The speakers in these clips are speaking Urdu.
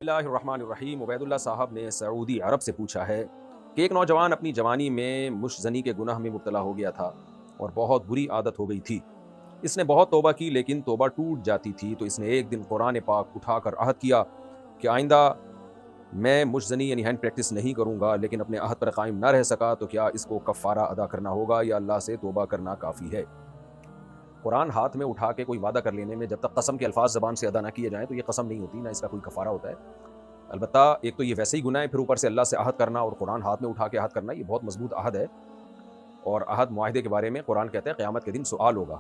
اللہ الرحمن الرحیم۔ عبید اللہ صاحب نے سعودی عرب سے پوچھا ہے کہ ایک نوجوان اپنی جوانی میں مشزنی کے گناہ میں مبتلا ہو گیا تھا اور بہت بری عادت ہو گئی تھی۔ اس نے بہت توبہ کی لیکن توبہ ٹوٹ جاتی تھی، تو اس نے ایک دن قرآن پاک اٹھا کر عہد کیا کہ آئندہ میں مشزنی یعنی ہینڈ پریکٹس نہیں کروں گا، لیکن اپنے عہد پر قائم نہ رہ سکا، تو کیا اس کو کفارہ ادا کرنا ہوگا یا اللہ سے توبہ کرنا کافی ہے؟ قرآن ہاتھ میں اٹھا کے کوئی وعدہ کر لینے میں جب تک قسم کے الفاظ زبان سے ادا نہ کیے جائیں تو یہ قسم نہیں ہوتی، نہ اس کا کوئی کفارہ ہوتا ہے۔ البتہ ایک تو یہ ویسے ہی گناہ ہے، پھر اوپر سے اللہ سے عہد کرنا اور قرآن ہاتھ میں اٹھا کے عہد کرنا، یہ بہت مضبوط عہد ہے۔ اور عہد معاہدے کے بارے میں قرآن کہتا ہے قیامت کے دن سؤال ہوگا،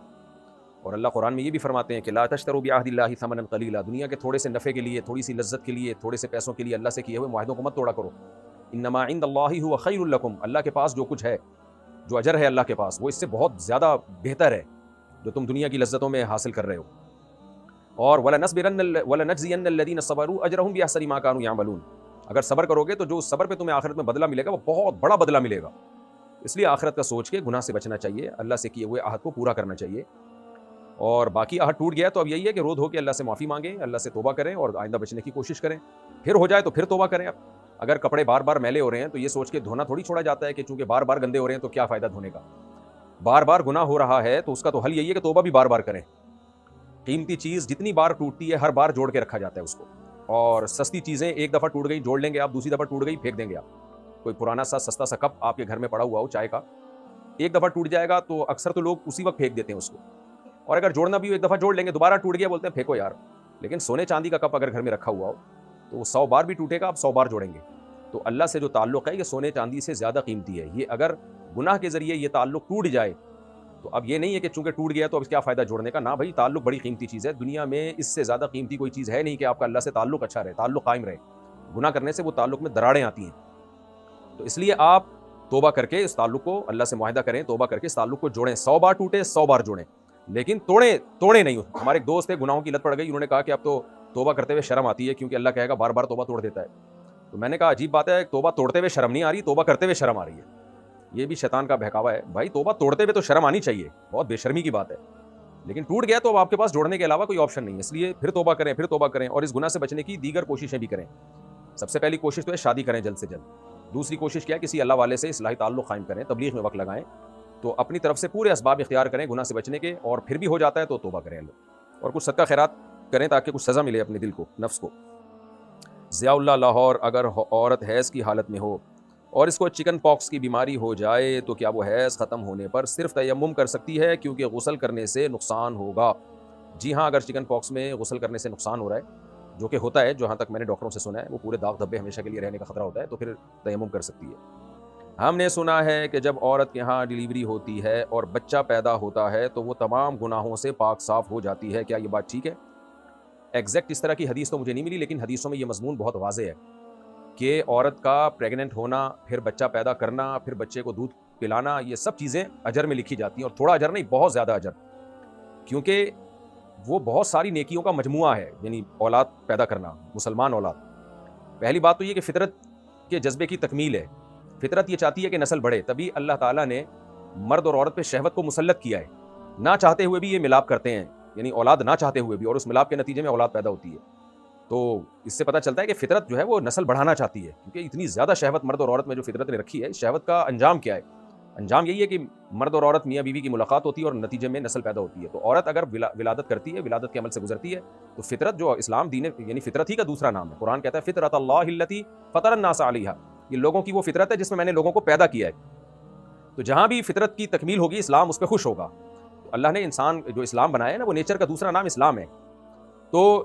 اور اللہ قرآن میں یہ بھی فرماتے ہیں کہ لا تشتروا بعہد اللہ ثمنا قلیلا، دنیا کے تھوڑے سے نفع کے لیے، تھوڑی سی لذت کے لیے، تھوڑے سے پیسوں کے لیے اللہ سے کیے ہوئے معاہدوں کو مت توڑا کرو۔ انما عند اللہ هو خیر لکم، اللہ کے پاس جو کچھ ہے، جو اجر ہے اللہ کے پاس، وہ اس سے بہت زیادہ بہتر ہے جو تم دنیا کی لذتوں میں حاصل کر رہے ہو۔ اور وَلَنَجْزِيَنَّ الَّذِينَ صَبَرُوا أَجْرَهُمْ بِأَحْسَنِ مَا كَانُوا يَعْمَلُونَ، اگر صبر کرو گے تو جو اس صبر پہ تمہیں آخرت میں بدلہ ملے گا وہ بہت بڑا بدلہ ملے گا۔ اس لیے آخرت کا سوچ کے گناہ سے بچنا چاہیے، اللہ سے کیے ہوئے عہد کو پورا کرنا چاہیے، اور باقی عہد ٹوٹ گیا تو اب یہی ہے کہ رو دھو کے اللہ سے معافی مانگیں، اللہ سے توبہ کریں اور آئندہ بچنے کی کوشش کریں، پھر ہو جائے تو پھر توبہ کریں۔ اب اگر کپڑے بار بار میلے ہو رہے ہیں تو یہ سوچ کے دھونا تھوڑی چھوڑا جاتا ہے کہ چونکہ بار بار گندے ہو رہے ہیں تو کیا فائدہ دھونے کا۔ بار بار گناہ ہو رہا ہے تو اس کا تو حل یہی ہے کہ توبہ بھی بار بار کریں۔ قیمتی چیز جتنی بار ٹوٹتی ہے ہر بار جوڑ کے رکھا جاتا ہے اس کو، اور سستی چیزیں ایک دفعہ ٹوٹ گئی جوڑ لیں گے آپ، دوسری دفعہ ٹوٹ گئی پھینک دیں گے آپ۔ کوئی پرانا سا سستا سا کپ آپ کے گھر میں پڑا ہوا ہو چائے کا، ایک دفعہ ٹوٹ جائے گا تو اکثر تو لوگ اسی وقت پھینک دیتے ہیں اس کو، اور اگر جوڑنا بھی ہو ایک دفعہ جوڑ لیں گے، دوبارہ ٹوٹ گیا بولتے ہیں پھینکو یار۔ لیکن سونے چاندی کا کپ اگر گھر میں رکھا ہوا ہو تو وہ 100 بار بھی ٹوٹے گا، آپ 100 بار جوڑیں گے۔ تو اللہ سے جو تعلق ہے یہ سونے چاندی سے زیادہ قیمتی ہے۔ یہ اگر گناہ کے ذریعے یہ تعلق ٹوٹ جائے تو اب یہ نہیں ہے کہ چونکہ ٹوٹ گیا تو اب کیا فائدہ جوڑنے کا، نہ بھائی، تعلق بڑی قیمتی چیز ہے، دنیا میں اس سے زیادہ قیمتی کوئی چیز ہے نہیں کہ آپ کا اللہ سے تعلق اچھا رہے، تعلق قائم رہے۔ گناہ کرنے سے وہ تعلق میں دراڑیں آتی ہیں، تو اس لیے آپ توبہ کر کے اس تعلق کو اللہ سے معاہدہ کریں، توبہ کر کے اس تعلق کو جوڑیں، 100 بار ٹوٹے 100 بار جوڑیں، لیکن توڑیں نہیں۔ ہمارے ایک دوست تھے، گناہوں کی لت پڑ گئی، انہوں نے کہا کہ اب تو توبہ کرتے ہوئے شرم آتی ہے کیونکہ اللہ کہے گا بار بار توبہ توڑ دیتا ہے۔ تو میں نے کہا عجیب بات ہے، توبہ توڑتے ہوئے شرم نہیں آ رہی، توبہ کرتے ہوئے شرم آ رہی ہے۔ یہ بھی شیطان کا بہکاوا ہے، بھائی توبہ توڑتے ہوئے تو شرم آنی چاہیے، بہت بے شرمی کی بات ہے، لیکن ٹوٹ گیا تو اب آپ کے پاس جوڑنے کے علاوہ کوئی آپشن نہیں ہے، اس لیے پھر توبہ کریں، پھر توبہ کریں، اور اس گناہ سے بچنے کی دیگر کوششیں بھی کریں۔ سب سے پہلی کوشش تو ہے شادی کریں جلد سے جلد، دوسری کوشش کیا ہے کسی اللہ والے سے اصلاحی تعلق قائم کریں، تبلیغ میں وقت لگائیں، تو اپنی طرف سے پورے اسباب اختیار کریں گناہ سے بچنے کے، اور پھر بھی ہو جاتا ہے تو توبہ کریں اللہ، اور کچھ صدقہ خیرات کریں تاکہ کچھ سزا ملے اپنے دل کو، نفس کو۔ ضیاء اللہ لاہور، اگر عورت حیض کی حالت میں ہو اور اس کو چکن پاکس کی بیماری ہو جائے تو کیا وہ حیض ختم ہونے پر صرف تیمم کر سکتی ہے کیونکہ غسل کرنے سے نقصان ہوگا؟ جی ہاں، اگر چکن پاکس میں غسل کرنے سے نقصان ہو رہا ہے، جو کہ ہوتا ہے، جہاں تک میں نے ڈاکٹروں سے سنا ہے، وہ پورے داغ دھبے ہمیشہ کے لیے رہنے کا خطرہ ہوتا ہے، تو پھر تیمم کر سکتی ہے۔ ہم نے سنا ہے کہ جب عورت کے ہاں ڈیلیوری ہوتی ہے اور بچہ پیدا ہوتا ہے تو وہ تمام گناہوں سے پاک صاف ہو جاتی ہے، کیا یہ بات ٹھیک ہے؟ ایگزیکٹ اس طرح کی حدیث تو مجھے نہیں ملی، لیکن حدیثوں میں یہ مضمون بہت واضح ہے کہ عورت کا پریگننٹ ہونا، پھر بچہ پیدا کرنا، پھر بچے کو دودھ پلانا، یہ سب چیزیں اجر میں لکھی جاتی ہیں، اور تھوڑا اجر نہیں، بہت زیادہ اجر، کیونکہ وہ بہت ساری نیکیوں کا مجموعہ ہے، یعنی اولاد پیدا کرنا، مسلمان اولاد۔ پہلی بات تو یہ کہ فطرت کے جذبے کی تکمیل ہے، فطرت یہ چاہتی ہے کہ نسل بڑھے، تبھی اللہ تعالیٰ نے مرد اور عورت پہ شہوت کو مسلط کیا ہے، نہ چاہتے ہوئے بھی یہ ملاپ کرتے ہیں، یعنی اولاد نہ چاہتے ہوئے بھی، اور اس ملاپ کے نتیجے میں اولاد پیدا ہوتی ہے۔ تو اس سے پتہ چلتا ہے کہ فطرت جو ہے وہ نسل بڑھانا چاہتی ہے، کیونکہ اتنی زیادہ شہوت مرد اور عورت میں جو فطرت نے رکھی ہے، اس شہوت کا انجام کیا ہے؟ انجام یہی ہے کہ مرد اور عورت میاں بیوی کی ملاقات ہوتی ہے اور نتیجے میں نسل پیدا ہوتی ہے۔ تو عورت اگر ولادت کرتی ہے، ولادت کے عمل سے گزرتی ہے، تو فطرت جو اسلام دین یعنی فطرت ہی کا دوسرا نام ہے، قرآن کہتا ہے فطرت اللہ التی فطر الناس علیہا، یہ لوگوں کی وہ فطرت ہے جس میں میں نے لوگوں کو پیدا کیا ہے۔ تو جہاں بھی فطرت کی تکمیل ہوگی اسلام اس پہ خوش ہوگا۔ تو اللہ نے انسان جو اسلام بنایا ہے نا، وہ نیچر کا دوسرا نام اسلام ہے۔ تو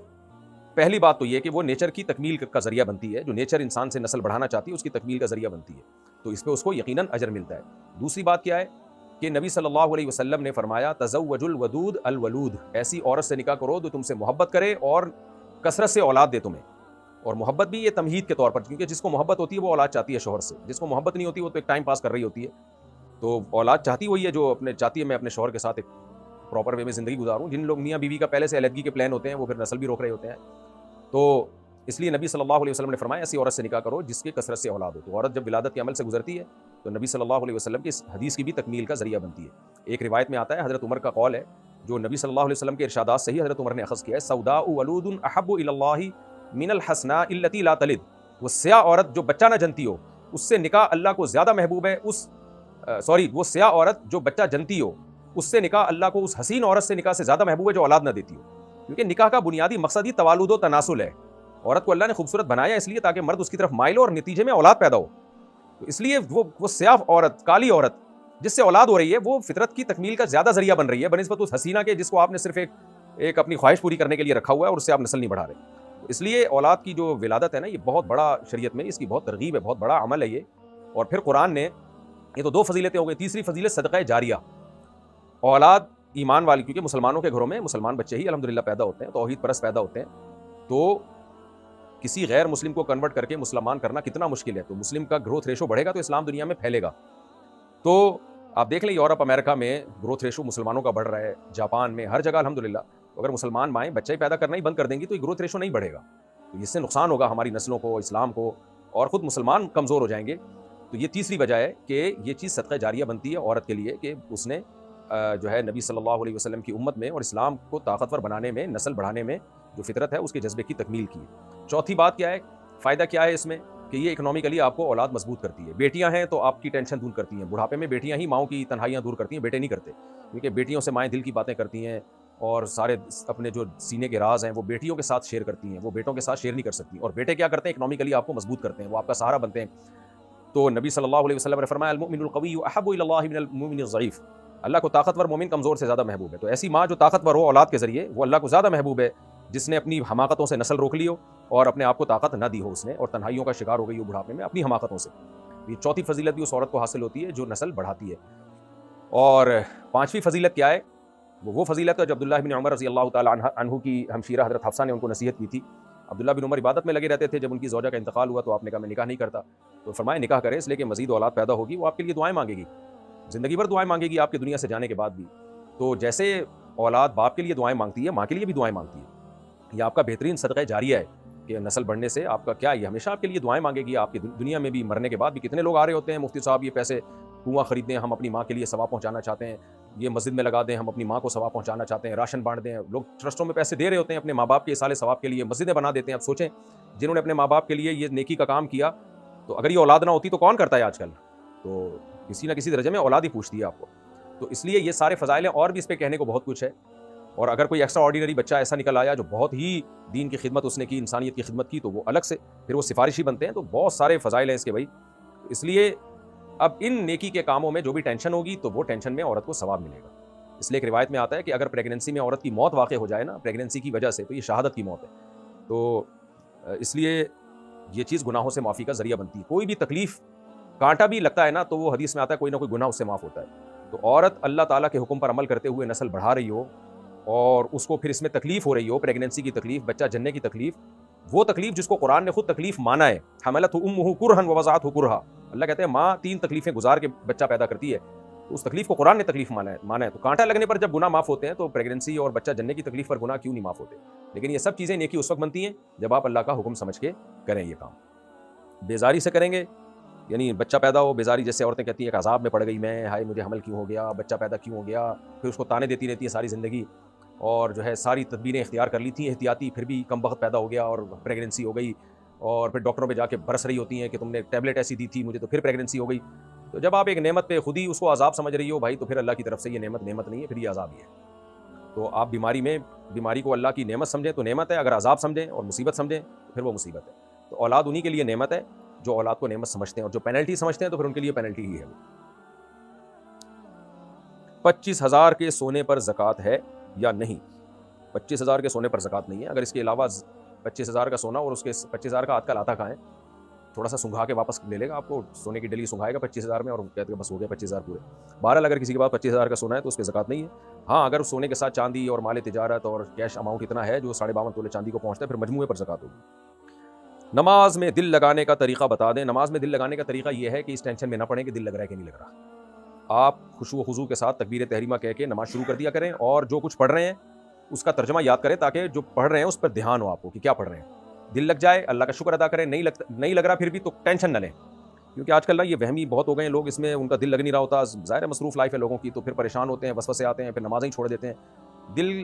پہلی بات تو یہ کہ وہ نیچر کی تکمیل کا ذریعہ بنتی ہے، جو نیچر انسان سے نسل بڑھانا چاہتی ہے اس کی تکمیل کا ذریعہ بنتی ہے، تو اس پہ اس کو یقیناً اجر ملتا ہے۔ دوسری بات کیا ہے کہ نبی صلی اللہ علیہ وسلم نے فرمایا تزوج الودود الولود، ایسی عورت سے نکاح کرو جو تم سے محبت کرے اور کثرت سے اولاد دے تمہیں، اور محبت بھی یہ تمہید کے طور پر، کیونکہ جس کو محبت ہوتی ہے وہ اولاد چاہتی ہے شوہر سے، جس کو محبت نہیں ہوتی وہ تو ایک ٹائم پاس کر رہی ہوتی ہے، تو اولاد چاہتی وہی ہے جو اپنے چاہتی ہے میں اپنے شوہر کے ساتھ ایک پراپر وے میں زندگی گزاروں۔ جن لوگ میاں بیوی کا پہلے سے علیحدگی کے پلان ہوتے ہیں وہ پھر نسل بھی روک رہے ہوتے ہیں، تو اس لیے نبی صلی اللہ علیہ وسلم نے فرمایا ایسی عورت سے نکاح کرو جس کی کثرت سے اولاد ہو۔ تو عورت جب ولادت کے عمل سے گزرتی ہے تو نبی صلی اللہ علیہ وسلم کی اس حدیث کی بھی تکمیل کا ذریعہ بنتی ہے۔ ایک روایت میں آتا ہے، حضرت عمر کا قول ہے جو نبی صلی اللہ علیہ وسلم کے ارشادات سے ہی حضرت عمر نے اخذ کیا ہے، سوداء ولود احب الی اللہ من الحسناء التي لا تلد، وہ سیاہ عورت جو بچہ نہ جنتی ہو اس سے نکاح اللہ کو زیادہ محبوب ہے، وہ سیاہ عورت جو بچہ جنتی ہو اس سے نکاح اللہ کو اس حسین عورت سے نکاح سے زیادہ محبوب ہے جو اولاد نہ دیتی ہو، کیونکہ نکاح کا بنیادی مقصد ہی توالد و تناسل ہے۔ عورت کو اللہ نے خوبصورت بنایا اس لیے تاکہ مرد اس کی طرف مائل ہو اور نتیجے میں اولاد پیدا ہو، تو اس لیے وہ سیاہ عورت، کالی عورت جس سے اولاد ہو رہی ہے وہ فطرت کی تکمیل کا زیادہ ذریعہ بن رہی ہے بنسبت اس حسینہ کے جس کو آپ نے صرف ایک اپنی خواہش پوری کرنے کے لیے رکھا ہوا ہے اور اس سے آپ نسل نہیں بڑھا رہے۔ اس لیے اولاد کی جو ولادت ہے نا، یہ بہت بڑا شریعت میں اس کی بہت ترغیب ہے، بہت بڑا عمل ہے یہ۔ اور پھر قرآن نے، یہ تو 2 فضیلتیں ہو گئی، تیسری فضیلت صدقہ جاریہ، اولاد ایمان والی، کیونکہ مسلمانوں کے گھروں میں مسلمان بچے ہی الحمدللہ پیدا ہوتے ہیں، توحید پرست پیدا ہوتے ہیں، تو کسی غیر مسلم کو کنورٹ کر کے مسلمان کرنا کتنا مشکل ہے، تو مسلم کا گروتھ ریشو بڑھے گا تو اسلام دنیا میں پھیلے گا۔ تو آپ دیکھ لیں یورپ امریکہ میں گروتھ ریشو مسلمانوں کا بڑھ رہا ہے، جاپان میں، ہر جگہ الحمدللہ۔ اگر مسلمان مائیں بچے پیدا کرنا ہی بند کر دیں گی تو یہ گروتھ ریشو نہیں بڑھے گا، تو اس سے نقصان ہوگا ہماری نسلوں کو، اسلام کو، اور خود مسلمان کمزور ہو جائیں گے۔ تو یہ تیسری وجہ ہے کہ یہ چیز صدقہ جاریہ بنتی ہے عورت کے لیے کہ اس نے جو ہے نبی صلی اللہ علیہ وسلم کی امت میں اور اسلام کو طاقتور بنانے میں، نسل بڑھانے میں جو فطرت ہے اس کے جذبے کی تکمیل کی ہے۔ چوتھی بات کیا ہے، فائدہ کیا ہے اس میں، کہ یہ اکنامکلی آپ کو اولاد مضبوط کرتی ہے۔ بیٹیاں ہیں تو آپ کی ٹینشن دور کرتی ہیں، بڑھاپے میں بیٹیاں ہی ماؤں کی تنہائیاں دور کرتی ہیں، بیٹے نہیں کرتے، کیونکہ بیٹیوں سے مائیں دل کی باتیں کرتی ہیں اور سارے اپنے جو سینے کے راز ہیں وہ بیٹیوں کے ساتھ شیئر کرتی ہیں، وہ بیٹوں کے ساتھ شیئر نہیں کر سکتی، اور بیٹے کیا کرتے ہیں، اکنامکلی آپ کو مضبوط کرتے ہیں، وہ آپ کا سہارا بنتے ہیں۔ تو نبی صلی اللہ علیہ وسلم نے فرمایا المؤمن القوی احب الی اللہ من المؤمن الضعیف، اللہ کو طاقتور مومن کمزور سے زیادہ محبوب ہے۔ تو ایسی ماں جو طاقتور ہو اولاد کے ذریعے، وہ اللہ کو زیادہ محبوب ہے جس نے اپنی حماقتوں سے نسل روک لی ہو اور اپنے آپ کو طاقت نہ دی ہو اس نے، اور تنہائیوں کا شکار ہو گئی ہو بڑھاپے میں اپنی حماقتوں سے۔ یہ چوتھی فضیلت بھی اس عورت کو حاصل ہوتی ہے جو نسل بڑھاتی ہے۔ اور پانچویں فضیلت کیا ہے، وہ فضیلت ہے جو عبداللہ بن عمر رضی اللہ تعالیٰ عنہ کی ہمشیرہ حضرت حفصہ نے ان کو نصیحت کی تھی۔ عبداللہ بن عمر عبادت میں لگے رہتے تھے، جب ان کی زوجہ کا انتقال ہوا تو آپ نے کہا میں نکاح نہیں کرتا، تو فرمایا نکاح کریں اس لیے کہ مزید اولاد پیدا ہوگی، وہ آپ کے لیے دعائیں مانگے گی، زندگی بھر دعائیں مانگے گی آپ کے دنیا سے جانے کے بعد بھی۔ تو جیسے اولاد باپ کے لیے دعائیں مانگتی ہے، ماں کے لیے بھی دعائیں مانگتی ہے۔ یہ آپ کا بہترین صدقہ جاریہ ہے کہ نسل بڑھنے سے آپ کا کیا، یہ ہمیشہ آپ کے لیے دعائیں مانگے گی، آپ کی دنیا میں بھی، مرنے کے بعد بھی۔ کتنے لوگ آ رہے ہوتے ہیں، مفتی صاحب یہ پیسے کنواں خرید دیں، ہم اپنی ماں کے لیے ثواب پہنچانا چاہتے ہیں، یہ مسجد میں لگا دیں، ہم اپنی ماں کو ثواب پہنچانا چاہتے ہیں، راشن بانٹ دیں۔ لوگ ٹرسٹوں میں پیسے دے رہے ہوتے ہیں اپنے ماں باپ کے اصالے ثواب کے لیے، مسجدیں بنا دیتے ہیں۔ اب سوچیں جنہوں نے اپنے ماں باپ کے لیے یہ نیکی کا کام کیا، تو اگر یہ اولاد نہ ہوتی تو کون کرتا ہے آج کل؟ تو کسی نہ کسی درجے میں اولاد ہی پوچھتی ہے آپ کو۔ تو اس لیے یہ سارے فضائل ہیں، اور بھی اس پہ کہنے کو بہت کچھ ہے۔ اور اگر کوئی ایکسٹرا آرڈینری بچہ ایسا نکل آیا جو بہت ہی دین کی خدمت اس نے کی، انسانیت کی خدمت کی، تو وہ الگ سے پھر وہ سفارشی بنتے ہیں۔ تو بہت سارے فضائل ہیں اس کے بھائی۔ اس لیے اب ان نیکی کے کاموں میں جو بھی ٹینشن ہوگی تو وہ ٹینشن میں عورت کو ثواب ملے گا۔ اس لیے ایک روایت میں آتا ہے کہ اگر پریگننسی میں عورت کی موت واقع ہو جائے نا، پریگننسی کی وجہ سے، تو یہ شہادت کی موت ہے۔ تو اس لیے یہ چیز گناہوں سے معافی کا ذریعہ بنتی ہے۔ کوئی بھی تکلیف، کانٹا بھی لگتا ہے نا، تو وہ حدیث میں آتا ہے کوئی نہ کوئی گناہ اس سے معاف ہوتا ہے۔ تو عورت اللہ تعالیٰ کے حکم پر عمل کرتے ہوئے نسل بڑھا رہی ہو اور اس کو پھر اس میں تکلیف ہو رہی ہو، پریگننسی کی تکلیف، بچہ جننے کی تکلیف، وہ تکلیف جس کو قرآن نے خود تکلیف مانا ہے، حملتہ امہ کرہا ووضعتہ کرہا، اللہ کہتے ہیں ماں 3 تکلیفیں گزار کے بچہ پیدا کرتی ہے، تو اس تکلیف کو قرآن نے تکلیف مانا ہے۔ تو کانٹا لگنے پر جب گناہ معاف ہوتے ہیں تو پریگننسی اور بچہ جننے کی تکلیف پر گناہ کیوں نہیں معاف ہوتے؟ لیکن یہ سب چیزیں نیکی اس وقت بنتی ہیں جب آپ اللہ کا حکم سمجھ کے کریں یہ کام۔ بیزاری سے کریں گے، یعنی بچہ پیدا ہو بیزاری، جیسے عورتیں کہتی ہیں ایک عذاب میں پڑ گئی میں، ہائے مجھے حمل کیوں ہو گیا، بچہ پیدا کیوں ہو گیا، پھر اس کو تانے دیتی رہتی ہے ساری زندگی، اور جو ہے ساری تدبیریں اختیار کر لی تھیں احتیاطی، پھر بھی کم وقت پیدا ہو گیا اور پریگننسی ہو گئی، اور پھر ڈاکٹروں پہ جا کے برس رہی ہوتی ہیں کہ تم نے ٹیبلٹ ایسی دی تھی مجھے تو پھر پریگننسی ہو گئی۔ تو جب آپ ایک نعمت پہ خود ہی اس کو عذاب سمجھ رہی ہو بھائی، تو پھر اللہ کی طرف سے یہ نعمت نہیں ہے، پھر یہ عذاب ہی ہے۔ تو آپ بیماری کو اللہ کی نعمت سمجھیں تو نعمت ہے، اگر عذاب سمجھیں اور مصیبت سمجھیں تو پھر وہ مصیبت ہے۔ تو اولاد انہی کے لیے نعمت ہے جو اولاد کو نعمت سمجھتے ہیں، اور جو پینلٹی سمجھتے ہیں تو پھر ان کے لیے پینلٹی ہی ہے۔ 25,000 کے سونے پر زکوٰۃ ہے یا نہیں؟ 25,000 کے سونے پر زکوٰۃ نہیں ہے۔ اگر اس کے علاوہ 25,000 کا سونا اور اس کے 25,000 کا آج کل آتا کہاں ہے، تھوڑا سا سنگھا کے واپس لے لے گا، آپ کو سونے کی ڈلی سنگھائے گا 25,000 میں اور کہتے ہیں بس ہو گیا 25,000 پورے۔ بہرحال اگر کسی کے پاس 25,000 کا سونا ہے تو اس پہ زکوٰۃ نہیں ہے۔ ہاں اگر سونے کے ساتھ چاندی اور مال تجارت اور کیش اماؤنٹ اتنا ہے جو 52.5 تولے چاندی کو پہنچتا ہے، پھر مجموعے پر زکوٰۃ ہوگی۔ نماز میں دل لگانے کا طریقہ بتا دیں۔ نماز میں دل لگانے کا طریقہ یہ ہے کہ اس ٹینشن میں نہ پڑیں کہ دل لگ رہا ہے کہ نہیں لگ رہا۔ آپ خشوع و خضوع کے ساتھ تکبیر تحریمہ کہہ کے نماز شروع کر دیا کریں، اور جو کچھ پڑھ رہے ہیں اس کا ترجمہ یاد کریں تاکہ جو پڑھ رہے ہیں اس پر دھیان ہو آپ کو کہ کیا پڑھ رہے ہیں، دل لگ جائے، اللہ کا شکر ادا کریں۔ نہیں لگ رہا پھر بھی تو ٹینشن نہ لیں، کیونکہ آج کل نا یہ وہمی بہت ہو گئے ہیں لوگ، اس میں ان کا دل لگ نہیں رہا ہوتا، ظاہر ہے مصروف لائف ہے لوگوں کی، تو پھر پریشان ہوتے ہیں، وسوسے آتے ہیں، پھر نمازیں ہی چھوڑ دیتے ہیں۔ دل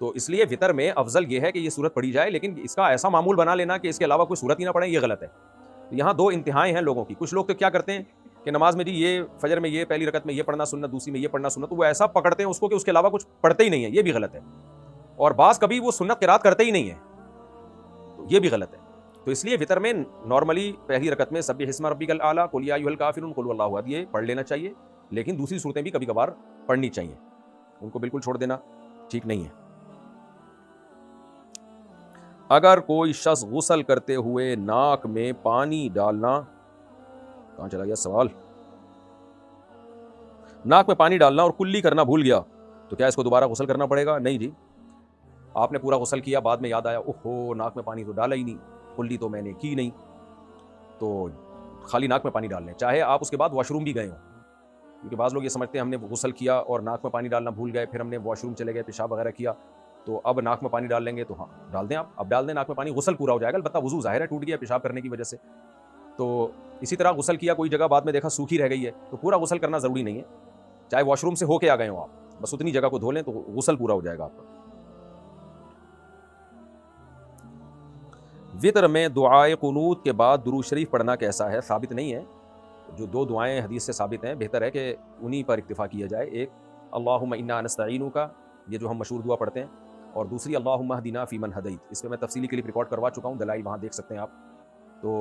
تو اس لیے وطر میں افضل یہ ہے کہ یہ صورت پڑھی جائے، لیکن اس کا ایسا معمول بنا لینا کہ اس کے علاوہ کوئی صورت ہی نہ پڑھیں، یہ غلط ہے۔ یہاں دو انتہائیں ہیں لوگوں کی۔ کچھ لوگ تو کیا کرتے ہیں کہ نماز میں جی یہ فجر میں یہ پہلی رکعت میں یہ پڑھنا سنت، دوسری میں یہ پڑھنا سنت، تو وہ ایسا پکڑتے ہیں اس کو کہ اس کے علاوہ کچھ پڑھتے ہی نہیں ہیں، یہ بھی غلط ہے۔ اور بعض کبھی وہ سنت قرات کرتے ہی نہیں ہیں، تو یہ بھی غلط ہے۔ تو اس لیے وطر میں نارملی پہلی رکعت میں سبح اسم ربک الاعلی، قل یا ایھا الکافرون، قل واللہ احد، یہ پڑھ لینا چاہیے، لیکن دوسری صورتیں بھی کبھی کبھار پڑھنی چاہیے، ان کو بالکل چھوڑ دینا ٹھیک نہیں ہے۔ اگر کوئی شخص غسل کرتے ہوئے ناک میں پانی ڈالنا، کہاں چلا گیا سوال، ناک میں پانی ڈالنا اور کلی کرنا بھول گیا تو کیا اس کو دوبارہ غسل کرنا پڑے گا؟ نہیں جی، آپ نے پورا غسل کیا، بعد میں یاد آیا اوہو ناک میں پانی تو ڈالا ہی نہیں، کلی تو میں نے کی نہیں، تو خالی ناک میں پانی ڈال لیں، چاہے آپ اس کے بعد واش روم بھی گئے ہوں، کیونکہ بعض لوگ یہ سمجھتے ہیں ہم نے غسل کیا اور ناک میں پانی ڈالنا بھول گئے، پھر ہم نے واش روم چلے گئے، پیشاب وغیرہ کیا، تو اب ناک میں پانی ڈال لیں گے، تو ہاں ڈال دیں، آپ اب ڈال دیں ناک میں پانی، غسل پورا ہو جائے گا، البتہ وضو ظاہر ہے ٹوٹ گیا پیشاب کرنے کی وجہ سے۔ تو اسی طرح غسل کیا، کوئی جگہ بعد میں دیکھا سوکھی رہ گئی ہے، تو پورا غسل کرنا ضروری نہیں ہے، چاہے واش روم سے ہو کے آ گئے ہوں آپ، بس اتنی جگہ کو دھو لیں تو غسل پورا ہو جائے گا آپ کا۔ وطر میں دعائے قنوت کے بعد درود شریف پڑھنا کیسا ہے؟ ثابت نہیں ہے، جو دو دعائیں حدیث سے ثابت ہیں بہتر ہے کہ انہی پر اکتفا کیا جائے۔ ایک اللہم انا نستعینک، یہ جو ہم مشہور دعا پڑھتے ہیں، اور دوسری اللہم اہدنا فیمن ہدیت، اس پہ میں تفصیلی کلپ ریکارڈ کروا چکا ہوں، دلائل وہاں دیکھ سکتے ہیں آپ۔ تو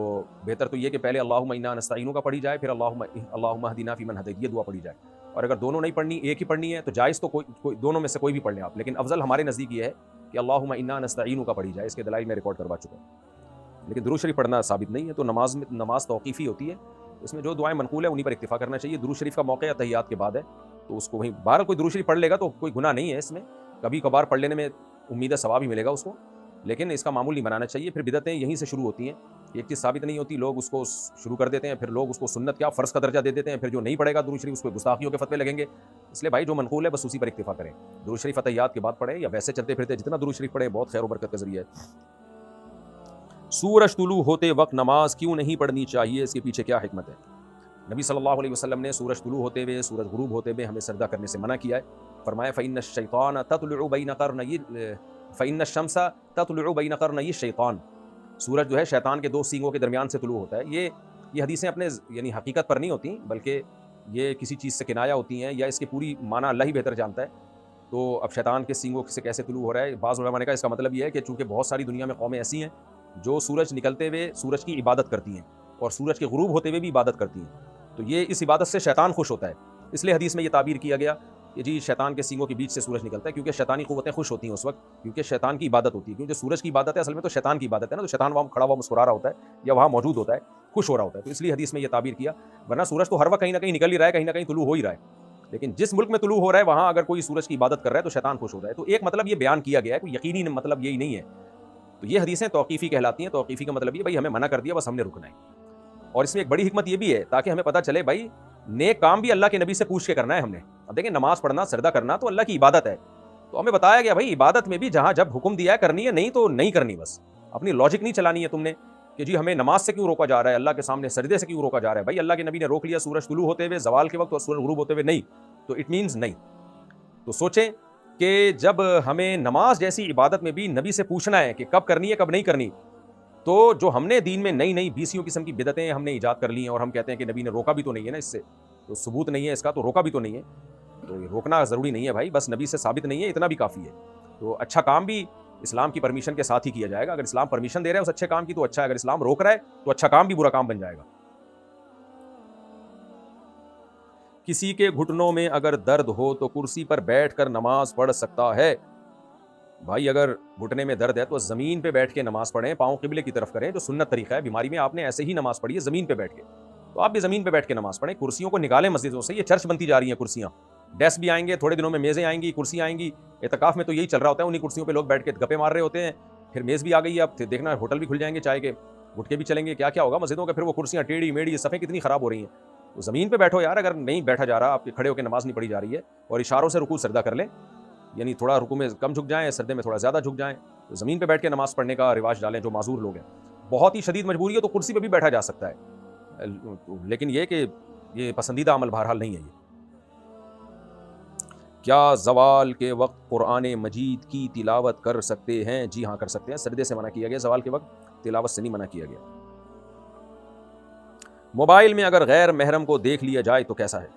بہتر تو یہ کہ پہلے اللہم انا نستعینک پڑھی جائے، پھر اللہم اہدنا فیمن ہدیت، یہ دعا پڑھی جائے۔ اور اگر دونوں نہیں پڑھنی، ایک ہی پڑھنی ہے تو جائز تو کوئی دونوں میں سے کوئی بھی پڑھ لیں آپ، لیکن افضل ہمارے نزدیک یہ ہے کہ اللہم انا نستعینک پڑھی جائے، اس کے دلائل میں ریکارڈ کروا چکا ہوں، لیکن درود شریف پڑھنا ثابت نہیں ہے۔ تو نماز توقیفی ہوتی ہے، اس میں جو دعائیں منقول ہیں انہی پر اکتفا کرنا چاہیے۔ درود شریف کا موقع تحیات کے بعد ہے، تو اس کو وہیں بہرحال کوئی درود شریف پڑھ لے گا تو کوئی گناہ نہیں ہے اس میں، کبھی کبھار پڑھ لینے میں امید ہے ثواب ہی ملے گا اس کو، لیکن اس کا معمول نہیں بنانا چاہیے۔ پھر بدعتیں یہیں سے شروع ہوتی ہیں، ایک چیز ثابت نہیں ہوتی، لوگ اس کو شروع کر دیتے ہیں، پھر لوگ اس کو سنت کیا فرض کا درجہ دے دیتے ہیں، پھر جو نہیں پڑھے گا درود شریف اس کو گستاخیوں کے فتوے لگیں گے۔ اس لیے بھائی جو منقول ہے بس اسی پر اکتفا کریں، درود شریف تحیات کے بعد پڑھیں یا ویسے چلتے پھرتے جتنا درود شریف پڑھیں بہت خیر و برکت کا ذریعہ ہے۔ سورج طلوع ہوتے وقت نماز کیوں نہیں پڑھنی چاہیے؟ اس کے پیچھے کیا حکمت ہے؟ نبی صلی اللہ علیہ وسلم نے سورج طلوع ہوتے ہوئے، سورج غروب ہوتے ہوئے ہمیں سجدہ کرنے سے منع کیا ہے، فرمایا فإن الشیطان تطلع بین قرنی فإن الشمس تطلع بین قرنی الشیطان، سورج جو ہے شیطان کے دو سینگوں کے درمیان سے طلوع ہوتا ہے۔ یہ حدیثیں اپنے یعنی حقیقت پر نہیں ہوتی، بلکہ یہ کسی چیز سے کنایا ہوتی ہیں، یا اس کی پوری معنی اللہ ہی بہتر جانتا ہے۔ تو اب شیطان کے سینگوں سے کیسے طلوع ہو رہا ہے؟ بعض علماء نے کہا اس کا مطلب یہ ہے کہ چونکہ بہت ساری دنیا میں قومیں ایسی ہیں جو سورج نکلتے ہوئے سورج کی عبادت کرتی ہیں اور سورج کے غروب ہوتے ہوئے بھی عبادت کرتی ہیں، تو یہ اس عبادت سے شیطان خوش ہوتا ہے، اس لیے حدیث میں یہ تعبیر کیا گیا کہ جی شیطان کے سینگوں کے بیچ سے سورج نکلتا ہے، کیونکہ شیطانی قوتیں خوش ہوتی ہیں اس وقت، کیونکہ شیطان کی عبادت ہوتی ہے، کیونکہ سورج کی عبادت ہے اصل میں تو شیطان کی عبادت ہے نا، تو شیطان وہاں کھڑا ہوا مسکرا رہا ہوتا ہے یا وہاں موجود ہوتا ہے، خوش ہو رہا ہوتا ہے، تو اس لیے حدیث میں یہ تعبیر کیا، ورنہ سورج تو ہر وقت کہیں نہ کہیں نکل ہی رہا ہے، کہیں نہ کہیں طلوع ہو ہی رہا ہے، لیکن جس ملک میں طلوع ہو رہا ہے وہاں اگر کوئی سورج کی عبادت کر رہا ہے تو شیطان خوش ہو رہا ہے، تو ایک مطلب یہ بیان کیا گیا ہے، کوئی یقینی مطلب یہی نہیں ہے۔ تو یہ حدیثیں توقیفی کہلاتی ہیں، توقیفی کا مطلب یہ بھائی ہمیں منع کر دیا بس ہم نے رکنا ہے، اور اس میں ایک بڑی حکمت یہ بھی ہے تاکہ ہمیں پتہ چلے بھائی نیک کام بھی اللہ کے نبی سے پوچھ کے کرنا ہے ہم نے۔ اب دیکھیں نماز پڑھنا سجدہ کرنا تو اللہ کی عبادت ہے، تو ہمیں بتایا گیا بھائی عبادت میں بھی جہاں جب حکم دیا ہے کرنی ہے، نہیں تو نہیں کرنی، بس اپنی لاجک نہیں چلانی ہے تم نے کہ جی ہمیں نماز سے کیوں روکا جا رہا ہے، اللہ کے سامنے سجدے سے کیوں روکا جا رہا ہے، بھائی اللہ کے نبی نے روک لیا سورج طلوع ہوتے ہوئے زوال کے وقت اور سورج غروب ہوتے ہوئے نہیں، تو اٹ مینز نہیں۔ تو سوچیں کہ جب ہمیں نماز جیسی عبادت میں بھی نبی سے پوچھنا ہے کہ کب کرنی ہے کب نہیں کرنی، تو جو ہم نے دین میں نئی بیسیوں قسم کی بدعتیں ہم نے ایجاد کر لی ہیں اور ہم کہتے ہیں کہ نبی نے روکا بھی تو نہیں ہے نا، اس سے تو ثبوت نہیں ہے اس کا، تو روکا بھی تو نہیں ہے، تو یہ روکنا ضروری نہیں ہے بھائی، بس نبی سے ثابت نہیں ہے اتنا بھی کافی ہے۔ تو اچھا کام بھی اسلام کی پرمیشن کے ساتھ ہی کیا جائے گا، اگر اسلام پرمیشن دے رہا ہے اس اچھے کام کی تو اچھا ہے، اگر اسلام روک رہا ہے تو اچھا کام بھی برا کام بن جائے گا۔ کسی کے گھٹنوں میں اگر درد ہو تو کرسی پر بیٹھ کر نماز پڑھ سکتا ہے؟ بھائی اگر گھٹنے میں درد ہے تو زمین پہ بیٹھ کے نماز پڑھیں، پاؤں قبلے کی طرف کریں، جو سنت طریقہ ہے، بیماری میں آپ نے ایسے ہی نماز پڑھی ہے زمین پہ بیٹھ کے، تو آپ بھی زمین پہ بیٹھ کے نماز پڑھیں، کرسیوں کو نکالیں مسجدوں سے، یہ چرچ بنتی جا رہی ہیں کرسیاں، ڈیسک بھی آئیں گے تھوڑے دنوں میں، میزیں آئیں گی، کرسیاں آئیں گی، اعتکاف میں تو یہی چل رہا ہوتا ہے، انہیں کرسیوں پہ لوگ بیٹھ کے گپے مار رہے ہوتے ہیں، پھر میز بھی آ گئی ہے، اب دیکھنا ہوٹل بھی کھل جائیں گے چائے کے، گٹکے بھی چلیں گے، کیا کیا ہوگا مسجدوں کے، پھر وہ کرسیاں ٹیڑھی میڑھی صفیں کتنی خراب ہو رہی ہیں، تو زمین پہ بیٹھو یار، اگر نہیں بیٹھا جا رہا، آپ کے کھڑے ہو کے نماز نہیں پڑھی جا رہی ہے، اور اشاروں سے رکوع سجدہ کر لیں، یعنی تھوڑا رکوع میں کم جھک جائیں، سجدے میں تھوڑا زیادہ جھک جائیں، تو زمین پہ بیٹھ کے نماز پڑھنے کا رواج ڈالیں جو معذور لوگ ہیں۔ بہت ہی شدید مجبوری ہے تو کرسی پہ بھی بیٹھا جا سکتا ہے، لیکن یہ کہ یہ پسندیدہ عمل بہرحال نہیں ہے۔ یہ کیا زوال کے وقت قرآن مجید کی تلاوت کر سکتے ہیں؟ جی ہاں کر سکتے ہیں، سجدے سے منع کیا گیا، زوال کے وقت تلاوت سے نہیں منع کیا گیا۔ موبائل میں اگر غیر محرم کو دیکھ لیا جائے تو کیسا ہے؟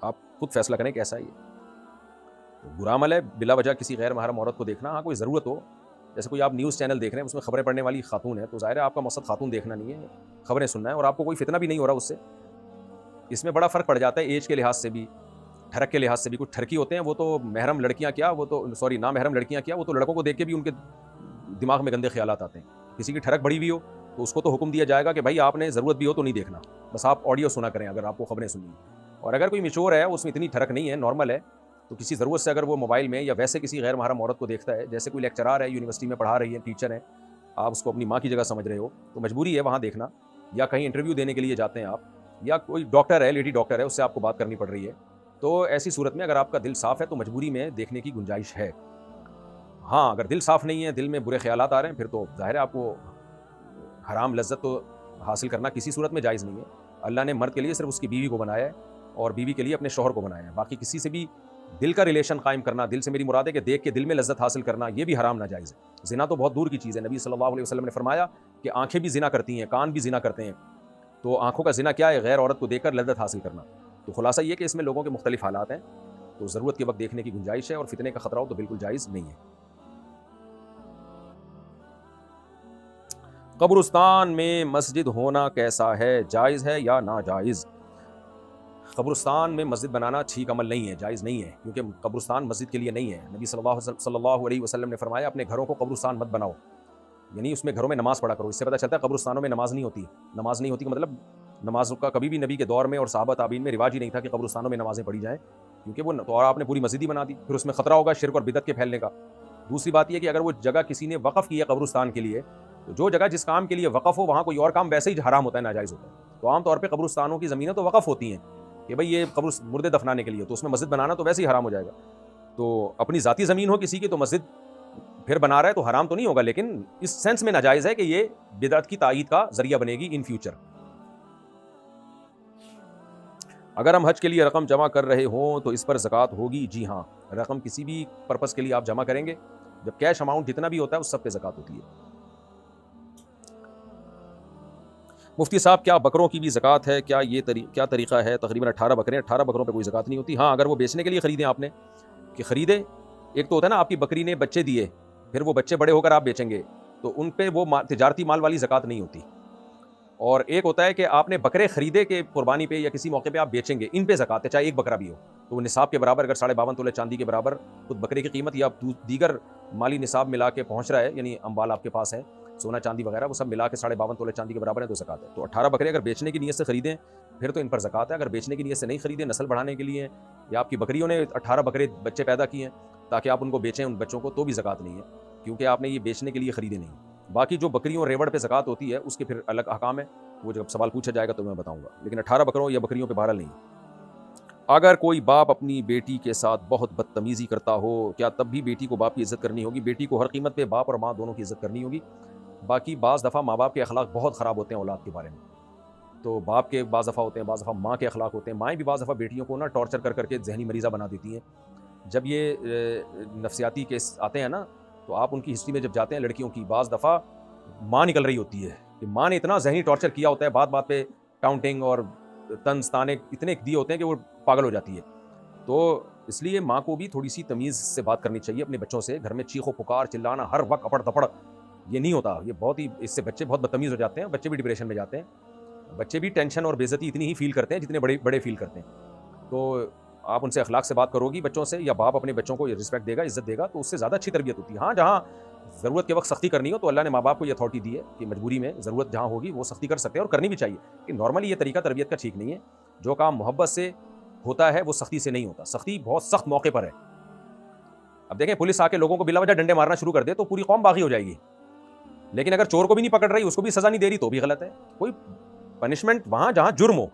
آپ خود فیصلہ کریں کیسا ہے یہ۔ برا عمل ہے بلا وجہ کسی غیر محرم عورت کو دیکھنا۔ ہاں کوئی ضرورت ہو، جیسے کوئی آپ نیوز چینل دیکھ رہے ہیں اس میں خبریں پڑھنے والی خاتون ہے، تو ظاہر ہے آپ کا مقصد خاتون دیکھنا نہیں ہے، خبریں سننا ہے، اور آپ کو کوئی فتنہ بھی نہیں ہو رہا اس سے۔ اس میں بڑا فرق پڑ جاتا ہے ایج کے لحاظ سے بھی، ٹھرک کے لحاظ سے بھی۔ کچھ ٹھرکی ہوتے ہیں وہ تو محرم لڑکیاں کیا، وہ تو سوری نا محرم لڑکیاں کیا، وہ تو لڑکوں کو دیکھ کے بھی ان کے دماغ میں گندے خیالات آتے ہیں۔ کسی کی ٹھرک بڑی ہوئی ہو تو اس کو تو حکم دیا جائے گا کہ بھائی آپ نے ضرورت بھی ہو تو نہیں دیکھنا، بس آپ آڈیو سنا کریں اگر آپ کو خبریں سننی ہیں۔ اور اگر کوئی میچور ہے، اس میں اتنی ٹھرک نہیں ہے، نارمل ہے، تو کسی ضرورت سے اگر وہ موبائل میں یا ویسے کسی غیر محرم عورت کو دیکھتا ہے، جیسے کوئی لیکچرار ہے یونیورسٹی میں پڑھا رہی ہے، ٹیچر ہے، آپ اس کو اپنی ماں کی جگہ سمجھ رہے ہو، تو مجبوری ہے وہاں دیکھنا، یا کہیں انٹرویو دینے کے لیے جاتے ہیں آپ، یا کوئی ڈاکٹر ہے، لیڈی ڈاکٹر ہے، اس سے آپ کو بات کرنی پڑ رہی ہے، تو ایسی صورت میں اگر آپ کا دل صاف ہے تو مجبوری میں دیکھنے کی گنجائش ہے۔ ہاں اگر دل صاف نہیں ہے، دل میں برے خیالات آ رہے ہیں، پھر تو ظاہر ہے آپ کو حرام لذت تو حاصل کرنا کسی صورت میں جائز نہیں ہے۔ اللہ نے مرد کے لیے صرف اس کی بیوی کو بنایا ہے، اور بیوی کے لیے اپنے شوہر کو بنایا ہے، باقی کسی سے بھی دل کا ریلیشن قائم کرنا، دل سے میری مراد ہے کہ دیکھ کے دل میں لذت حاصل کرنا، یہ بھی حرام ناجائز ہے۔ زنا تو بہت دور کی چیز ہے، نبی صلی اللہ علیہ وسلم نے فرمایا کہ آنکھیں بھی زنا کرتی ہیں، کان بھی زنا کرتے ہیں، تو آنکھوں کا زنا کیا ہے؟ غیر عورت کو دیکھ کر لذت حاصل کرنا۔ تو خلاصہ یہ کہ اس میں لوگوں کے مختلف حالات ہیں، تو ضرورت کے وقت دیکھنے کی گنجائش ہے، اور فتنے کا خطرہ ہو تو بالکل جائز نہیں ہے۔ قبرستان میں مسجد ہونا کیسا ہے؟ جائز ہے یا ناجائز؟ قبرستان میں مسجد بنانا ٹھیک عمل نہیں ہے، جائز نہیں ہے، کیونکہ قبرستان مسجد کے لیے نہیں ہے۔ نبی صلی اللہ علیہ وسلم نے فرمایا اپنے گھروں کو قبرستان مت بناؤ، یعنی اس میں گھروں میں نماز پڑھا کرو۔ اس سے پتہ چلتا ہے قبرستانوں میں نماز نہیں ہوتی۔ نماز نہیں ہوتی کا مطلب نماز کا کبھی بھی نبی کے دور میں اور صحابہ تابعین میں رواج ہی نہیں تھا کہ قبرستانوں میں نمازیں پڑھی جائیں، کیونکہ وہ تو اور آپ نے پوری مسجد ہی بنا دی، پھر اس میں خطرہ ہوگا شرک اور بدعت کے پھیلنے کا۔ دوسری بات یہ کہ اگر وہ جگہ کسی نے وقف کی ہے قبرستان کے لیے، تو جو جگہ جس کام کے لیے وقف ہو وہاں کوئی اور کام ویسے ہی حرام ہوتا ہے، ناجائز ہوتا ہے۔ تو عام طور پہ قبرستانوں کی زمینیں تو وقف ہوتی ہیں کہ بھئی یہ قبر مردے دفنانے کے لیے، تو اس میں مسجد بنانا تو ویسے ہی حرام ہو جائے گا۔ تو اپنی ذاتی زمین ہو کسی کی تو مسجد پھر بنا رہا ہے تو حرام تو نہیں ہوگا، لیکن اس سینس میں ناجائز ہے کہ یہ بدعت کی تائید کا ذریعہ بنے گی ان فیوچر۔ اگر ہم حج کے لیے رقم جمع کر رہے ہوں تو اس پر زکوٰۃ ہوگی؟ جی ہاں، رقم کسی بھی پرپس کے لیے آپ جمع کریں گے، جب کیش اماؤنٹ جتنا بھی ہوتا ہے اس سب پہ زکوٰۃ ہوتی ہے۔ مفتی صاحب کیا بکروں کی بھی زکوٰۃ ہے؟ کیا یہ کیا طریقہ ہے؟ تقریباً 18 بکرے، 18 بکروں پہ کوئی زکوٰۃ نہیں ہوتی۔ ہاں اگر وہ بیچنے کے لیے خریدیں آپ نے، کہ خریدے، ایک تو ہوتا ہے نا آپ کی بکری نے بچے دیے، پھر وہ بچے بڑے ہو کر آپ بیچیں گے، تو ان پہ وہ تجارتی مال والی زکوٰۃ نہیں ہوتی۔ اور ایک ہوتا ہے کہ آپ نے بکرے خریدے کہ قربانی پہ یا کسی موقع پہ آپ بیچیں گے، ان پہ زکوٰۃ ہے، چاہے ایک بکرا بھی ہو، تو وہ نصاب کے برابر، اگر 52.5 تولے چاندی کے برابر خود بکرے کی قیمت یا دیگر مالی نصاب ملا کے پہنچ رہا ہے، یعنی اموال آپ کے پاس ہیں، سونا چاندی وغیرہ، وہ سب ملا کے 52.5 تولے چاندی کے برابر ہے تو زکوٰۃ ہے۔ تو 18 بکرے اگر بیچنے کی نیت سے خریدیں پھر تو ان پر زکوٰۃ ہے۔ اگر بیچنے کی نیت سے نہیں خریدیں، نسل بڑھانے کے لیے، یا آپ کی بکریوں نے 18 بکرے بچے پیدا کیے ہیں تاکہ آپ ان کو بیچیں ان بچوں کو، تو بھی زکوٰۃ نہیں ہے، کیونکہ آپ نے یہ بیچنے کے لیے خریدے نہیں۔ باقی جو بکریوں ریوڑ پہ زکوٰۃ ہوتی ہے اس کے پھر الگ احکام ہے، وہ جب سوال پوچھا جائے گا تو میں بتاؤں گا، لیکن 18 بکروں یا بکریوں پہ بہرحال نہیں۔ اگر کوئی باپ اپنی بیٹی کے ساتھ بہت بدتمیزی کرتا ہو، کیا تب بھی بیٹی کو باپ کی عزت کرنی ہوگی؟ بیٹی کو ہر قیمت پہ باپ اور ماں دونوں کی عزت کرنی ہوگی۔ باقی بعض دفعہ ماں باپ کے اخلاق بہت خراب ہوتے ہیں اولاد کے بارے میں، تو باپ کے بعض دفعہ ہوتے ہیں، بعض دفعہ ماں کے اخلاق ہوتے ہیں۔ مائیں بھی بعض دفعہ بیٹیوں کو نا ٹارچر کر کے ذہنی مریضہ بنا دیتی ہیں۔ جب یہ نفسیاتی کیس آتے ہیں نا، تو آپ ان کی ہسٹری میں جب جاتے ہیں لڑکیوں کی، بعض دفعہ ماں نکل رہی ہوتی ہے کہ ماں نے اتنا ذہنی ٹارچر کیا ہوتا ہے، بات بات پہ ٹاؤنٹنگ اور طنز تانے اتنے دیے ہوتے ہیں کہ وہ پاگل ہو جاتی ہے۔ تو اس لیے ماں کو بھی تھوڑی سی تمیز سے بات کرنی چاہیے اپنے بچوں سے۔ گھر میں چیخو پکار چلانا ہر وقت اپڑ تپڑ یہ نہیں ہوتا، یہ بہت ہی، اس سے بچے بہت بدتمیز ہو جاتے ہیں، بچے بھی ڈپریشن میں جاتے ہیں، بچے بھی ٹینشن اور بے عزتی اتنی ہی فیل کرتے ہیں جتنے بڑے فیل کرتے ہیں۔ تو آپ ان سے اخلاق سے بات کرو گی بچوں سے، یا باپ اپنے بچوں کو رسپیکٹ دے گا، عزت دے گا، تو اس سے زیادہ اچھی تربیت ہوتی ہے۔ ہاں جہاں ضرورت کے وقت سختی کرنی ہو تو اللہ نے ماں باپ کو یہ اتھارٹی دی ہے کہ مجبوری میں ضرورت جہاں ہوگی وہ سختی کر سکتے ہیں، اور کرنی بھی چاہیے، کہ نارملی یہ طریقہ تربیت کا ٹھیک نہیں ہے۔ جو کام محبت سے ہوتا ہے وہ سختی سے نہیں ہوتا، سختی بہت سخت موقع پر ہے۔ اب دیکھیں پولیس آ کے لوگوں کو بلا وجہ ڈنڈے مارنا شروع کر دے تو پوری قوم باغی ہو جائے گی، لیکن اگر چور کو بھی نہیں پکڑ رہی، اس کو بھی سزا نہیں دے رہی، تو بھی غلط ہے۔ کوئی پنشمنٹ وہاں جہاں جرم ہو،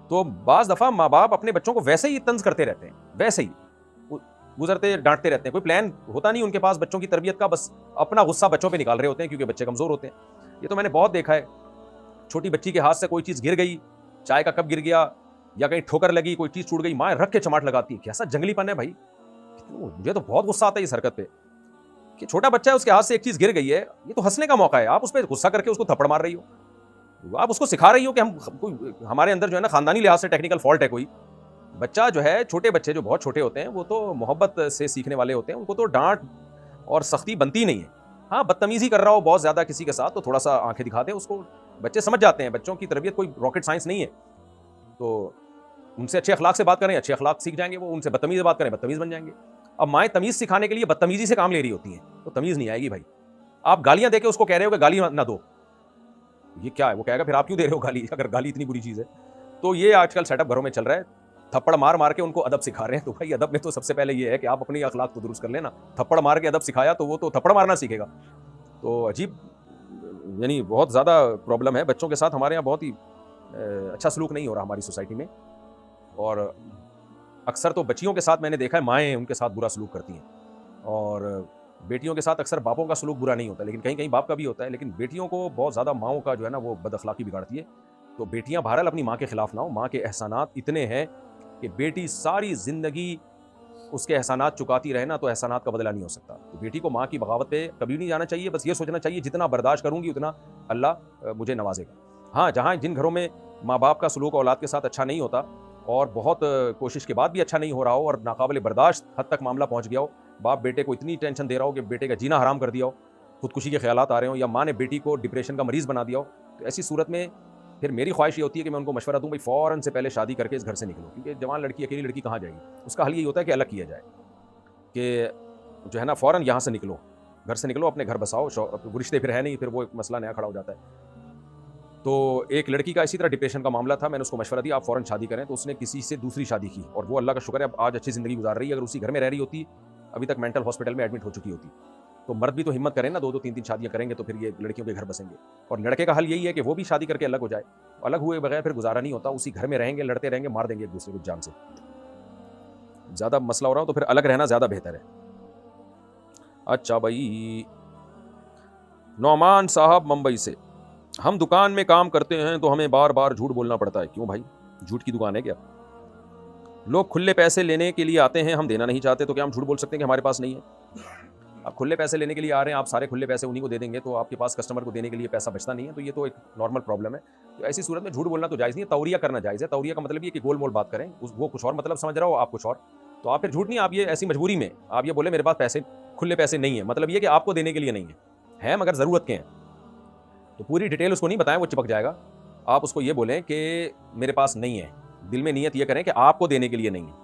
تو بعض دفعہ ماں باپ اپنے بچوں کو ویسے ہی طنز کرتے رہتے ہیں، ویسے ہی گزرتے ڈانٹتے رہتے ہیں، کوئی پلان ہوتا نہیں ان کے پاس بچوں کی تربیت کا، بس اپنا غصہ بچوں پہ نکال رہے ہوتے ہیں کیونکہ بچے کمزور ہوتے ہیں۔ یہ تو میں نے بہت دیکھا ہے، چھوٹی بچی کے ہاتھ سے کوئی چیز گر گئی، چائے کا کپ گر گیا، یا کہیں ٹھوکر لگی, کوئی چیز ٹوٹ گئی, ماں رکھ کے چماٹ لگاتی ہے. کیسا جنگلی پن ہے بھائی. مجھے تو بہت غصہ آتا ہے اس حرکت پہ کہ چھوٹا بچہ ہے, اس کے ہاتھ سے ایک چیز گر گئی ہے, یہ تو ہنسنے کا موقع ہے, آپ اس پہ غصہ کر کے اس کو تھپڑ مار رہی ہو. آپ اس کو سکھا رہی ہو کہ ہمارے اندر جو ہے نا خاندانی لحاظ سے ٹیکنیکل فالٹ ہے کوئی. بچہ جو ہے, چھوٹے بچے جو بہت چھوٹے ہوتے ہیں وہ تو محبت سے سیکھنے والے ہوتے ہیں, ان کو تو ڈانٹ اور سختی بنتی نہیں ہے. ہاں بدتمیزی کر رہا ہو بہت زیادہ کسی کے ساتھ تو تھوڑا سا آنکھیں دکھا دیں اس کو, بچے سمجھ جاتے ہیں, بچوں کی تربیت کوئی راکٹ سائنس نہیں ہے. تو ان سے اچھے اخلاق سے بات کریں, اچھے اخلاق سیکھ جائیں گے وہ, ان سے بدتمیز بات کریں بدتمیز بن جائیں گے. اب مائیں تمیز سکھانے کے لیے بدتمیزی سے کام لے رہی ہوتی ہیں تو تمیز نہیں آئے گی بھائی. آپ گالیاں دے کے اس کو کہہ رہے ہو کہ گالی نہ دو, یہ کیا ہے؟ وہ کہے گا پھر آپ کیوں دے رہے ہو گالی, اگر گالی اتنی بری چیز ہے. تو یہ آج کل سیٹ اپ گھروں میں چل رہا ہے, تھپڑ مار مار کے ان کو ادب سکھا رہے ہیں. تو بھائی ادب میں تو سب سے پہلے یہ ہے کہ آپ اپنی اخلاق تو درست کر لینا. تھپڑ مار کے ادب سکھایا تو وہ تو تھپڑ مارنا سیکھے گا. تو عجیب, یعنی بہت زیادہ پرابلم ہے بچوں کے ساتھ ہمارے یہاں, بہت ہی اچھا سلوک نہیں ہو رہا ہماری سوسائٹی میں. اور اکثر تو بچیوں کے ساتھ میں نے دیکھا ہے مائیں ان کے ساتھ برا سلوک کرتی ہیں, اور بیٹیوں کے ساتھ اکثر باپوں کا سلوک برا نہیں ہوتا, لیکن کہیں کہیں باپ کا بھی ہوتا ہے. لیکن بیٹیوں کو بہت زیادہ ماؤں کا جو ہے نا وہ بد اخلاقی بگاڑتی ہے. تو بیٹیاں بہرحال اپنی ماں کے خلاف نہ ہو. ماں کے احسانات اتنے ہیں کہ بیٹی ساری زندگی اس کے احسانات چکاتی رہے نا تو احسانات کا بدلہ نہیں ہو سکتا. تو بیٹی کو ماں کی بغاوت پہ کبھی نہیں جانا چاہیے, بس یہ سوچنا چاہیے جتنا برداشت کروں گی اتنا اللہ مجھے نوازے گا. ہاں جہاں جن گھروں میں ماں باپ کا سلوک اولاد کے ساتھ اچھا نہیں ہوتا اور بہت کوشش کے بعد بھی اچھا نہیں ہو رہا ہو اور ناقابل برداشت حد تک معاملہ پہنچ گیا ہو, باپ بیٹے کو اتنی ٹینشن دے رہا ہو کہ بیٹے کا جینا حرام کر دیا ہو, خودکشی کے خیالات آ رہے ہوں, یا ماں نے بیٹی کو ڈپریشن کا مریض بنا دیا ہو, تو ایسی صورت میں پھر میری خواہش یہ ہوتی ہے کہ میں ان کو مشورہ دوں بھائی فوراً سے پہلے شادی کر کے اس گھر سے نکلو, کیونکہ جوان لڑکی اکیلی لڑکی کہاں جائے گی. اس کا حل یہی ہوتا ہے کہ الگ کیا جائے, کہ جو ہے نا فوراً یہاں سے نکلو, گھر سے نکلو, اپنے گھر بساؤ. رشتے پھر ہے نہیں, پھر وہ ایک مسئلہ نیا کھڑا ہو جاتا ہے. تو ایک لڑکی کا اسی طرح ڈپریشن کا معاملہ تھا, میں نے اس کو مشورہ دیا آپ فوراً شادی کریں, تو اس نے کسی سے دوسری شادی کی اور وہ اللہ کا شکر ہے اب آج اچھی زندگی گزار رہی ہے. اگر اسی گھر میں رہ رہی ہوتی ابھی تک مینٹل ہاسپٹل میں ایڈمٹ ہو چکی ہوتی. تو مرد بھی تو ہمت کریں نا, 2 3 شادیاں کریں گے تو پھر یہ لڑکیوں کے گھر بسیں گے. اور لڑکے کا حل یہی ہے کہ وہ بھی شادی کر کے الگ ہو جائے, الگ ہوئے بغیر پھر گزارا نہیں ہوتا, اسی گھر میں رہیں گے, لڑتے رہیں گے, مار دیں گے ایک دوسرے کو جان سے. زیادہ مسئلہ ہو رہا ہو تو پھر الگ رہنا زیادہ بہتر ہے. اچھا بھائی, نعمان صاحب ممبئی سے, ہم دکان میں کام کرتے ہیں تو ہمیں بار بار جھوٹ بولنا پڑتا ہے. کیوں بھائی, جھوٹ کی دکان ہے کیا؟ لوگ کھلے پیسے لینے کے لیے آتے ہیں, ہم دینا نہیں چاہتے, تو کیا ہم جھوٹ بول سکتے ہیں کہ ہمارے پاس نہیں ہے؟ آپ کھلے پیسے لینے کے لیے آ رہے ہیں, آپ سارے کھلے پیسے انہیں کو دے دیں گے تو آپ کے پاس کسٹمر کو دینے کے لیے پیسہ بچتا نہیں ہے, تو یہ تو ایک نارمل پرابلم ہے. تو ایسی صورت میں جھوٹ بولنا تو جائز نہیں ہے, توریہ کرنا جائز ہے. توریہ کا مطلب یہ کہ گول مول بات کریں, وہ کچھ اور مطلب سمجھ رہا ہو, آپ کچھ اور, تو آپ پھر جھوٹ نہیں, آپ یہ ایسی مجبوری میں آپ یہ بولے میرے پاس پیسے کھلے پیسے نہیں ہیں, مطلب یہ کہ آپ کو دینے کے لیے نہیں ہے مگر ضرورت کے ہیں. تو پوری ڈیٹیل اس کو نہیں بتائیں, وہ چپک جائے گا. آپ اس کو یہ بولیں کہ میرے پاس نہیں ہے, دل میں نیت یہ کریں کہ آپ کو دینے کے لیے نہیں ہے.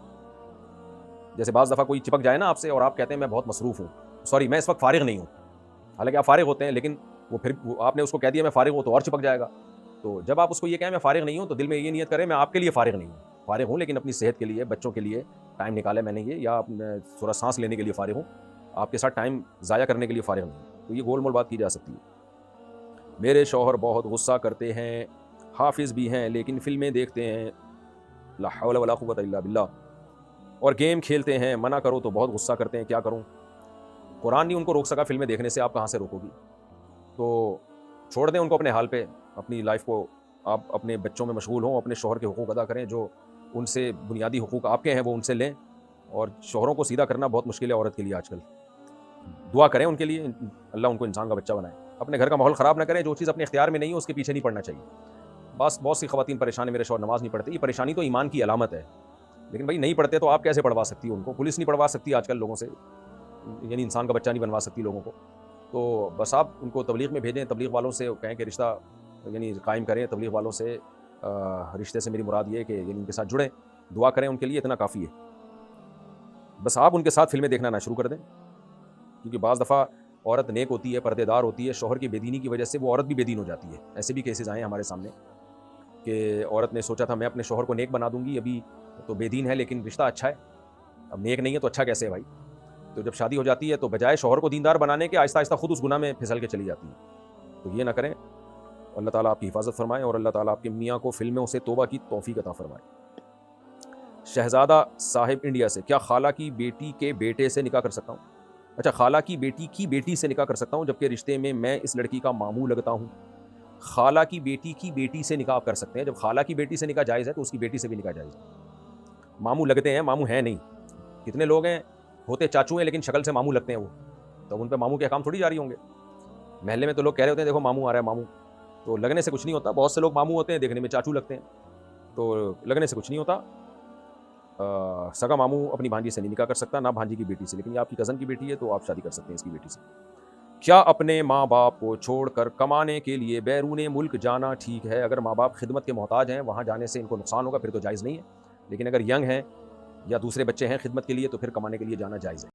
جیسے بعض دفعہ کوئی چپک جائے نا آپ سے اور آپ کہتے ہیں میں بہت مصروف ہوں, سوری میں اس وقت فارغ نہیں ہوں, حالانکہ آپ فارغ ہوتے ہیں, لیکن وہ پھر آپ نے اس کو کہہ دیا میں فارغ ہوں تو اور چپک جائے گا. تو جب آپ اس کو یہ کہیں میں فارغ نہیں ہوں تو دل میں یہ نیت کریں میں آپ کے لیے فارغ نہیں ہوں, فارغ ہوں لیکن اپنی صحت کے لیے, بچوں کے لیے ٹائم نکالے میں نے یہ, یا تھوڑا سانس لینے کے لیے فارغ ہوں, آپ کے ساتھ ٹائم ضائع کرنے کے لیے فارغ نہیں ہوں. تو یہ گول مول بات کی جا سکتی ہے. میرے شوہر بہت غصہ کرتے ہیں, حافظ بھی ہیں لیکن فلمیں دیکھتے ہیں, لا حول ولا قوت الا باللہ, اور گیم کھیلتے ہیں, منع کرو تو بہت غصہ کرتے ہیں, کیا کروں؟ قرآن نہیں ان کو روک سکا فلمیں دیکھنے سے, آپ کہاں سے روکو گی؟ تو چھوڑ دیں ان کو اپنے حال پہ, اپنی لائف کو آپ اپنے بچوں میں مشغول ہوں, اپنے شوہر کے حقوق ادا کریں, جو ان سے بنیادی حقوق آپ کے ہیں وہ ان سے لیں. اور شوہروں کو سیدھا کرنا بہت مشکل ہے عورت کے لیے آج کل. دعا کریں ان کے لیے, اللہ ان کو انسان کا بچہ بنائے. اپنے گھر کا ماحول خراب نہ کریں, جو چیز اپنے اختیار میں نہیں ہے اس کے پیچھے نہیں پڑنا چاہیے. بس بہت سی خواتین پریشان ہیں, میرے شوہر نماز نہیں پڑھتے, یہ پریشانی تو ایمان کی علامت ہے, لیکن بھائی نہیں پڑھتے تو آپ کیسے پڑھوا سکتی ہو ان کو؟ پولیس نہیں پڑھوا سکتی آج کل لوگوں سے, یعنی انسان کا بچہ نہیں بنوا سکتی لوگوں کو. تو بس آپ ان کو تبلیغ میں بھیجیں, تبلیغ والوں سے کہیں کہ رشتہ یعنی قائم کریں, تبلیغ والوں سے رشتے سے میری مراد یہ ہے کہ یعنی ان کے ساتھ جڑیں, دعا کریں ان کے لیے, اتنا کافی ہے. بس آپ ان کے ساتھ فلمیں دیکھنا نہ شروع کر دیں, کیونکہ بعض دفعہ عورت نیک ہوتی ہے, پردے دار ہوتی ہے, شوہر کی بے دینی کی وجہ سے وہ عورت بھی بے دین ہو جاتی ہے. ایسے بھی کیسز آئے ہیں ہمارے سامنے کہ عورت نے سوچا تھا میں اپنے شوہر کو نیک بنا دوں گی, ابھی تو بے دین ہے لیکن رشتہ اچھا ہے, اب نیک نہیں ہے تو اچھا کیسے ہے بھائی؟ تو جب شادی ہو جاتی ہے تو بجائے شوہر کو دیندار بنانے کے آہستہ آہستہ خود اس گناہ میں پھسل کے چلی جاتی ہے. تو یہ نہ کریں. اللہ تعالیٰ آپ کی حفاظت فرمائے اور اللہ تعالیٰ آپ کے میاں کو فلموں سے توبہ کی توفیق عطا فرمائے. شہزادہ صاحب انڈیا سے, کیا خالہ کی بیٹی کے بیٹے سے نکاح کر سکتا ہوں؟ اچھا, خالہ کی بیٹی سے نکاح کر سکتا ہوں, جبکہ رشتے میں میں اس لڑکی کا ماموں لگتا ہوں. خالہ کی بیٹی سے نکاح کر سکتے ہیں. جب خالہ کی بیٹی سے نکاح جائز ہے تو اس کی بیٹی سے بھی نکاح جائز ہے. ماموں لگتے ہیں, ماموں ہیں نہیں. کتنے لوگ ہیں ہوتے چاچو ہیں لیکن شکل سے ماموں لگتے ہیں وہ, تو ان پہ ماموں کے احکام تھوڑی جاری ہوں گے. محلے میں تو لوگ کہہ رہے ہوتے ہیں دیکھو ماموں آ رہا ہے ماموں, تو لگنے سے کچھ نہیں ہوتا. بہت سے لوگ ماموں ہوتے ہیں دیکھنے میں چاچو لگتے ہیں, تو لگنے سے کچھ نہیں ہوتا. سگا ماموں اپنی بھانجی سے نہیں نکاح کر سکتا, نہ بھانجی کی بیٹی سے, لیکن یہ آپ کی کزن کی بیٹی ہے تو آپ شادی کر سکتے ہیں اس کی بیٹی سے. کیا اپنے ماں باپ کو چھوڑ کر کمانے کے لیے بیرون ملک جانا ٹھیک ہے؟ اگر ماں باپ خدمت کے محتاج ہیں وہاں جانے سے ان کو نقصان ہوگا, پھر تو جائز نہیں ہے. لیکن اگر ینگ ہیں یا دوسرے بچے ہیں خدمت کے لیے تو پھر کمانے کے لیے جانا جائز ہے.